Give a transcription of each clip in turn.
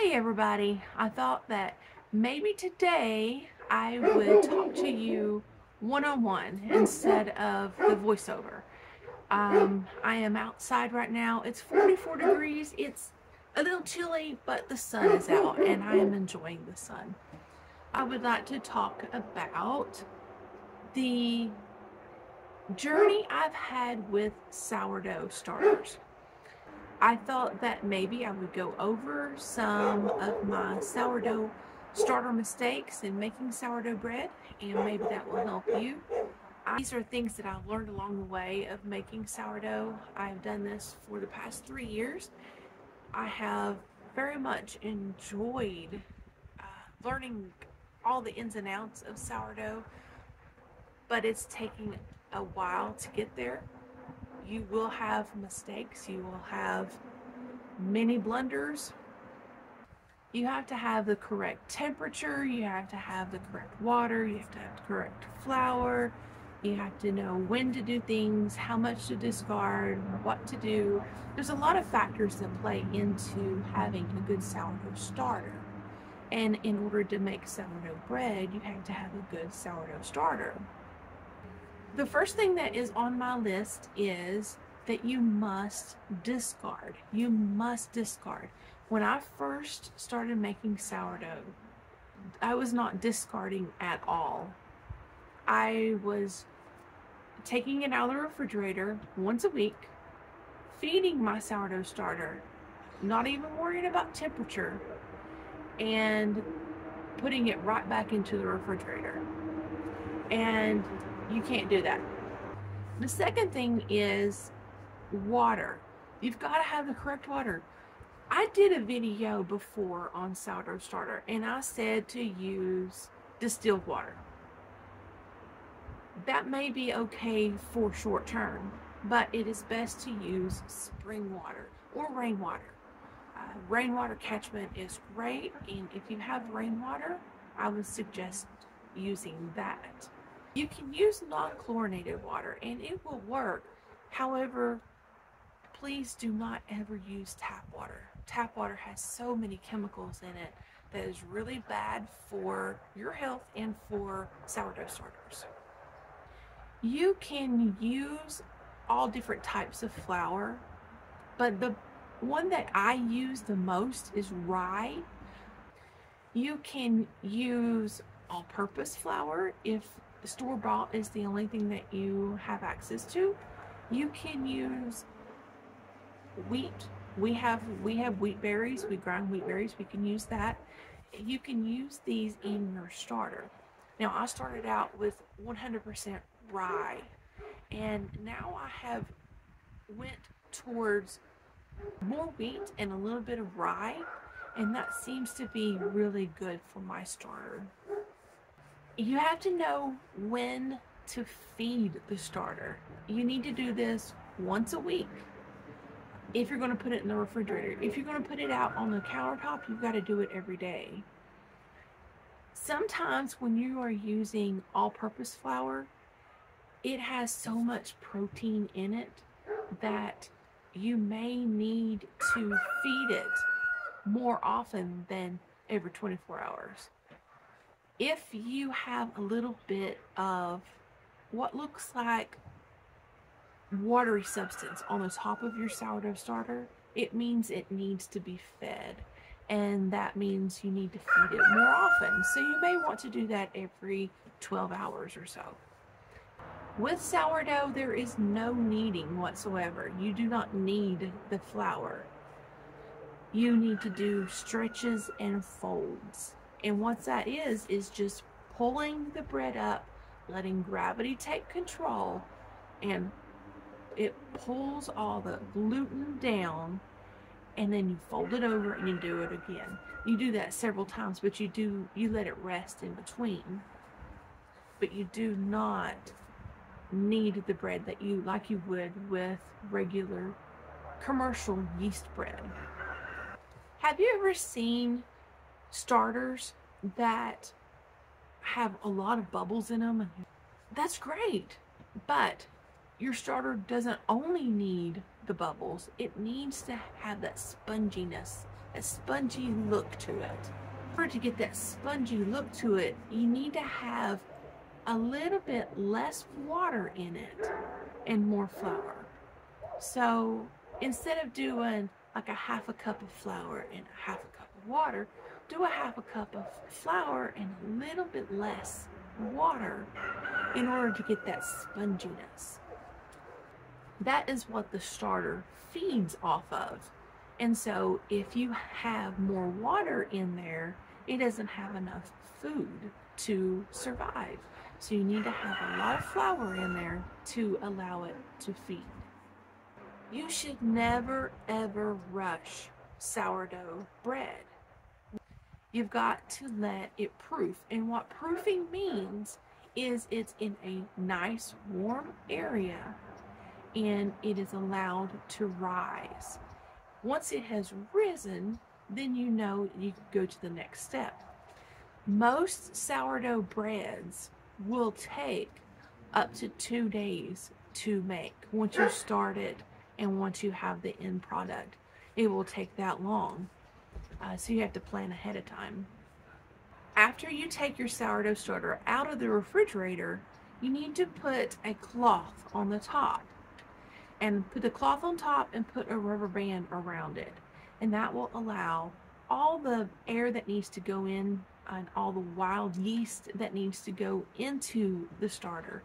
Hey everybody, I thought that maybe today I would talk to you one-on-one instead of the voiceover. I am outside right now. It's 44 degrees. It's a little chilly, but the sun is out and I am enjoying the sun. I would like to talk about the journey I've had with sourdough starters. I thought that maybe I would go over some of my sourdough starter mistakes in making sourdough bread, and maybe that will help you. These are things that I've learned along the way of making sourdough. I've done this for the past 3 years. I have very much enjoyed learning all the ins and outs of sourdough, but it's taking a while to get there. You will have mistakes, you will have many blunders. You have to have the correct temperature, you have to have the correct water, you have to have the correct flour, you have to know when to do things, how much to discard, what to do. There's a lot of factors that play into having a good sourdough starter. And in order to make sourdough bread, you have to have a good sourdough starter. The first thing that is on my list is that you must discard. You must discard. When I first started making sourdough, I was not discarding at all. I was taking it out of the refrigerator once a week, feeding my sourdough starter, not even worrying about temperature, and putting it right back into the refrigerator. And you can't do that. The second thing is water. You've got to have the correct water. I did a video before on sourdough starter and I said to use distilled water. That may be okay for short term, but it is best to use spring water or rainwater. Rainwater catchment is great, and if you have rainwater, I would suggest using that. You can use non-chlorinated water and it will work. However, please do not ever use tap water. Tap water has so many chemicals in it that is really bad for your health and for sourdough starters. You can use all different types of flour, but the one that I use the most is rye. You can use all-purpose flour if store-bought is the only thing that you have access to. You can use wheat. We have wheat berries. We grind wheat berries. We can use that. You can use these in your starter. Now, I started out with 100% rye, and now I have went towards more wheat and a little bit of rye, and that seems to be really good for my starter. You have to know when to feed the starter. You need to do this once a week if you're going to put it in the refrigerator. If you're going to put it out on the countertop, you've got to do it every day. Sometimes when you are using all-purpose flour, it has so much protein in it that you may need to feed it more often than every 24 hours. If you have a little bit of what looks like watery substance on the top of your sourdough starter, it means it needs to be fed, and that means you need to feed it more often. So you may want to do that every 12 hours or so. With sourdough, there is no kneading whatsoever. You do not knead the flour. You need to do stretches and folds. And what that is just pulling the bread up, letting gravity take control, and it pulls all the gluten down, and then you fold it over and you do it again. You do that several times, but you let it rest in between. But you do not knead the bread that like you would with regular commercial yeast bread. Have you ever seen starters that have a lot of bubbles in them? That's great, but your starter doesn't only need the bubbles, it needs to have that sponginess a spongy look to it. In order to get that spongy look to it, you need to have a little bit less water in it and more flour. So instead of doing like a half a cup of flour and a half a cup of water, do a half a cup of flour and a little bit less water in order to get that sponginess. That is what the starter feeds off of. And so if you have more water in there, it doesn't have enough food to survive. So you need to have a lot of flour in there to allow it to feed. You should never ever rush sourdough bread. You've got to let it proof. And what proofing means is it's in a nice warm area and it is allowed to rise. Once it has risen, then you know you can go to the next step. Most sourdough breads will take up to 2 days to make once you start it and once you have the end product. It will take that long. So you have to plan ahead of time. After you take your sourdough starter out of the refrigerator, you need to put a cloth on the top. And put the cloth on top and put a rubber band around it. And that will allow all the air that needs to go in and all the wild yeast that needs to go into the starter.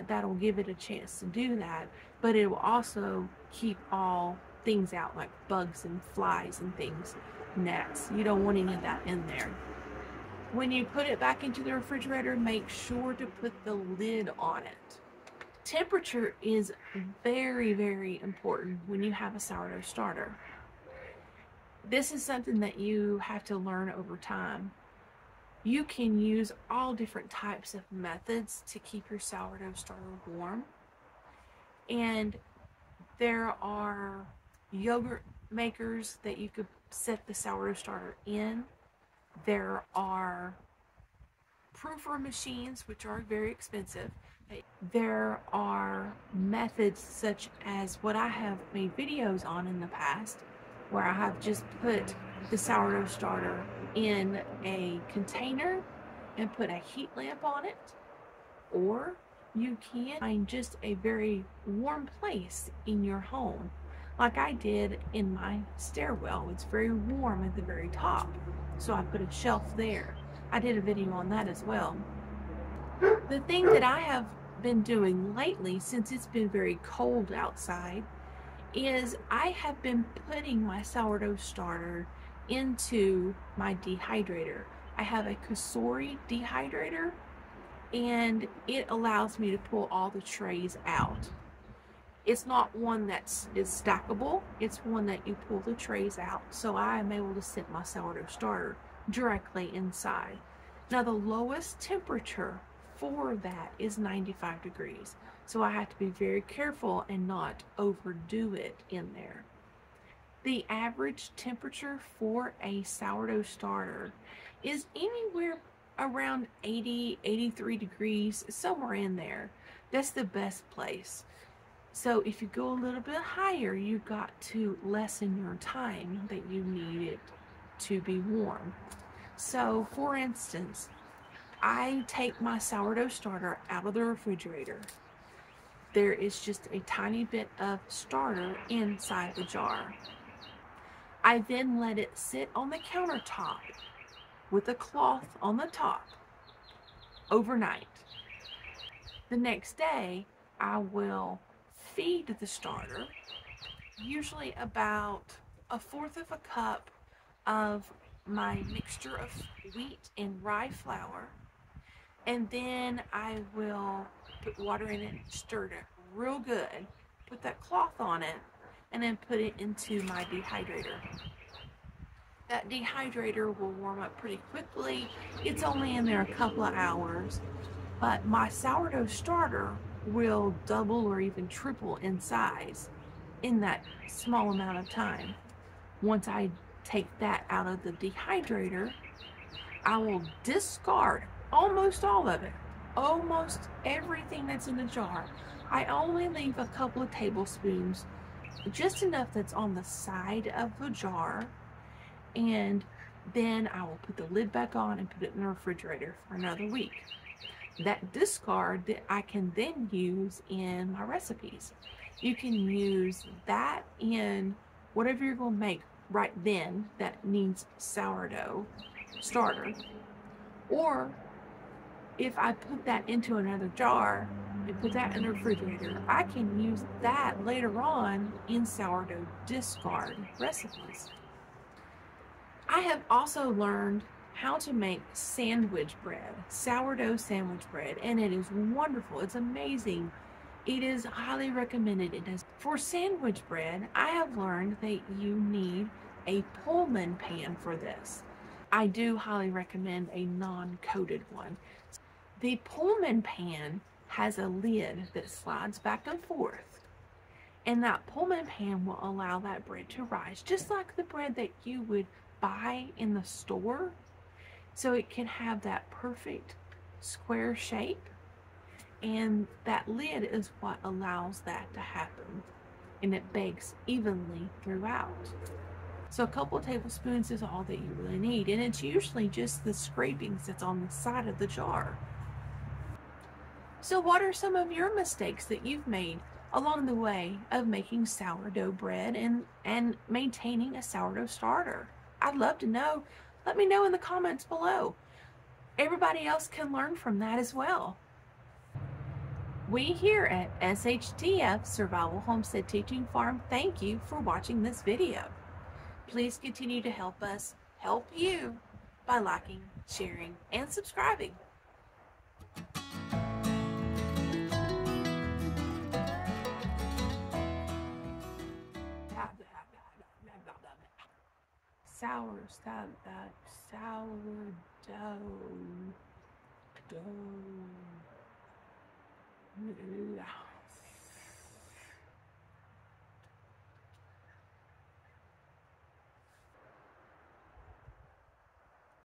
That'll give it a chance to do that. But it will also keep all things out like bugs and flies and things, gnats. You don't want any of that in there. When you put it back into the refrigerator, make sure to put the lid on it. Temperature is very, very important when you have a sourdough starter. This is something that you have to learn over time. You can use all different types of methods to keep your sourdough starter warm. And there are yogurt makers that you could set the sourdough starter in. There are proofer machines, which are very expensive. There are methods such as what I have made videos on in the past, where I have just put the sourdough starter in a container and put a heat lamp on it. Or you can find just a very warm place in your home, like I did in my stairwell. It's very warm at the very top, so I put a shelf there. I did a video on that as well. The thing that I have been doing lately, since it's been very cold outside, is I have been putting my sourdough starter into my dehydrator. I have a Kasori dehydrator, and it allows me to pull all the trays out. It's not one that is stackable, it's one that you pull the trays out, so I am able to set my sourdough starter directly inside. Now the lowest temperature for that is 95 degrees, so I have to be very careful and not overdo it in there. The average temperature for a sourdough starter is anywhere around 80, 83 degrees, somewhere in there. That's the best place. So if you go a little bit higher, you've got to lessen your time that you need it to be warm. So for instance, I take my sourdough starter out of the refrigerator. There is just a tiny bit of starter inside the jar. I then let it sit on the countertop with a cloth on the top overnight. The next day, I will feed the starter, usually about 1/4 of a cup of my mixture of wheat and rye flour, and then I will put water in it, stir it real good, put that cloth on it, and then put it into my dehydrator. That dehydrator will warm up pretty quickly. It's only in there a couple of hours, but my sourdough starter will double or even triple in size in that small amount of time. Once I take that out of the dehydrator, I will discard almost all of it, almost everything that's in the jar. I only leave a couple of tablespoons, just enough that's on the side of the jar, and then I will put the lid back on and put it in the refrigerator for another week. That discard that I can then use in my recipes. You can use that in whatever you're going to make right then that needs sourdough starter. Or if I put that into another jar and put that in the refrigerator, I can use that later on in sourdough discard recipes. I have also learned how to make sandwich bread, sourdough sandwich bread, and it is wonderful. It's amazing. It is highly recommended. For sandwich bread, I have learned that you need a Pullman pan for this. I do highly recommend a non-coated one. The Pullman pan has a lid that slides back and forth, and that Pullman pan will allow that bread to rise, just like the bread that you would buy in the store. So it can have that perfect square shape, and that lid is what allows that to happen, and it bakes evenly throughout. So a couple of tablespoons is all that you really need, and it's usually just the scrapings that's on the side of the jar. So what are some of your mistakes that you've made along the way of making sourdough bread and maintaining a sourdough starter? I'd love to know. Let me know in the comments below. Everybody else can learn from that as well. We here at SHTF, Survival Homestead Teaching Farm, thank you for watching this video. Please continue to help us help you by liking, sharing, and subscribing. Sourdough.